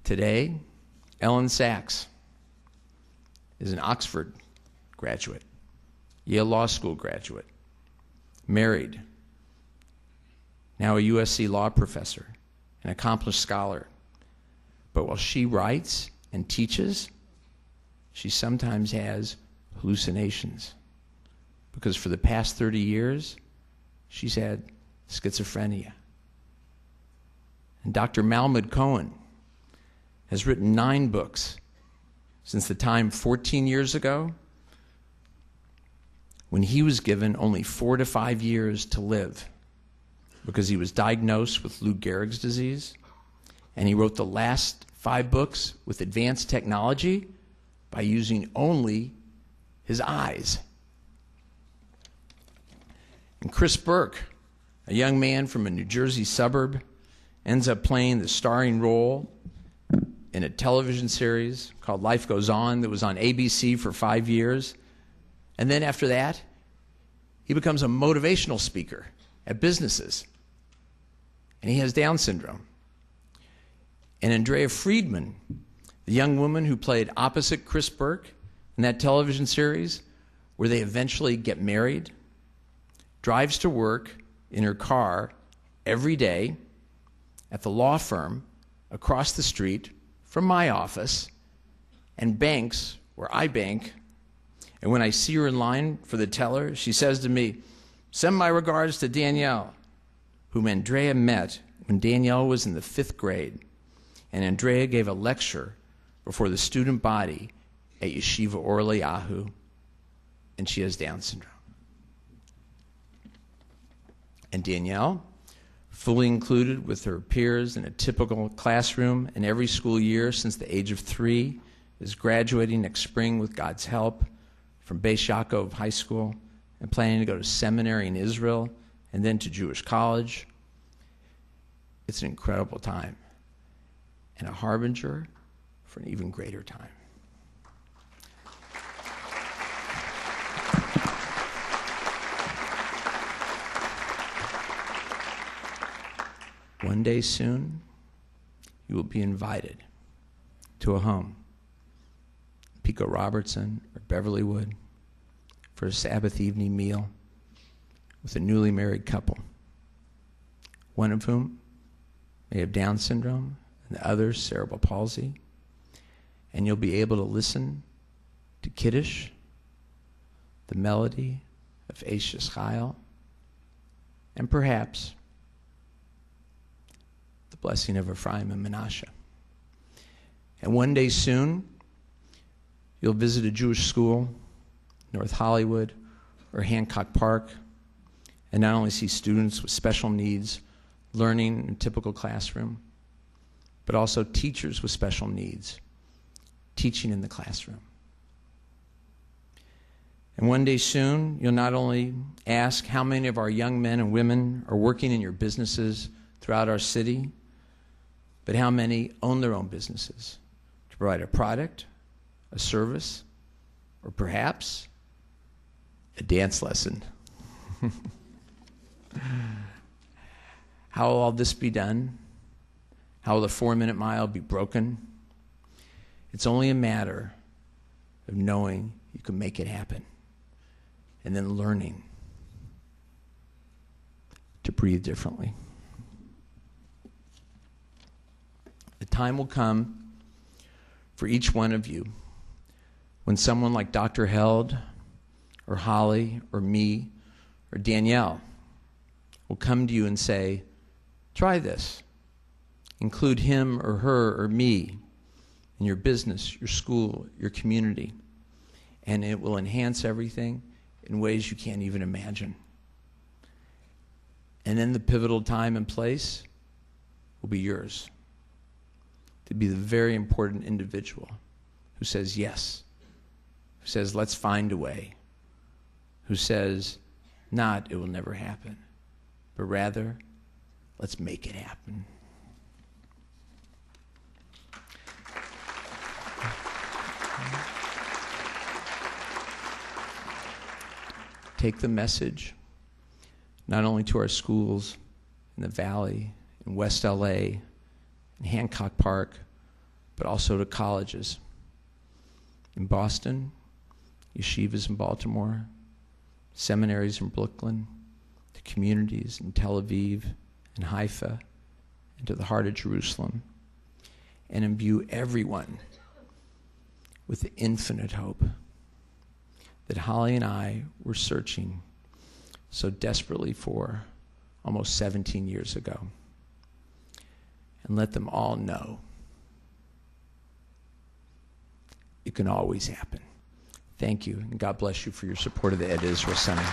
Today, Ellen Sachs is an Oxford graduate, Yale Law School graduate, married, now a USC law professor, an accomplished scholar. But while she writes and teaches, she sometimes has hallucinations, because for the past 30 years, she's had schizophrenia. And Dr. Malmud Cohen has written 9 books since the time 14 years ago when he was given only 4 to 5 years to live because he was diagnosed with Lou Gehrig's disease, and he wrote the last 5 books with advanced technology by using only his eyes. And Chris Burke, a young man from a New Jersey suburb, ends up playing the starring role in a television series called Life Goes On that was on ABC for 5 years. And then after that, he becomes a motivational speaker at businesses. And he has Down syndrome. And Andrea Friedman, the young woman who played opposite Chris Burke in that television series, where they eventually get married, drives to work in her car every day at the law firm across the street from my office, and banks where I bank. And when I see her in line for the teller, she says to me, "Send my regards to Danielle," whom Andrea met when Danielle was in the 5th grade. And Andrea gave a lecture before the student body at Yeshiva Or Eliyahu, and she has Down syndrome. And Danielle, fully included with her peers in a typical classroom in every school year since the age of 3, is graduating next spring with God's help from Beis Yaakov High School and planning to go to seminary in Israel and then to Jewish college. It's an incredible time and a harbinger for an even greater time. One day soon, you will be invited to a home, Pico Robertson or Beverlywood, for a Sabbath evening meal with a newly married couple, one of whom may have Down syndrome and the other cerebral palsy, and you'll be able to listen to Kiddush, the melody of Eishes Chayil, and perhaps the blessing of Ephraim and Menashe. And one day soon, you'll visit a Jewish school, North Hollywood or Hancock Park, and not only see students with special needs learning in a typical classroom, but also teachers with special needs teaching in the classroom. And one day soon, you'll not only ask how many of our young men and women are working in your businesses throughout our city, but how many own their own businesses to provide a product, a service, or perhaps a dance lesson. How will all this be done? How will the 4-minute mile be broken? It's only a matter of knowing you can make it happen and then learning to breathe differently. The time will come for each one of you when someone like Dr. Held or Holly or me or Danielle will come to you and say, "Try this. Include him or her or me in your business, your school, your community, and it will enhance everything in ways you can't even imagine." And then the pivotal time and place will be yours, to be the very important individual who says yes, who says let's find a way, who says not it will never happen, but rather let's make it happen. Take the message not only to our schools in the Valley, in West LA, in Hancock Park, but also to colleges in Boston, yeshivas in Baltimore, seminaries in Brooklyn, to communities in Tel Aviv and Haifa, and to the heart of Jerusalem, and imbue everyone with the infinite hope that Holly and I were searching so desperately for almost 17 years ago. And let them all know it can always happen. Thank you, and God bless you for your support of the Etta Israel Center.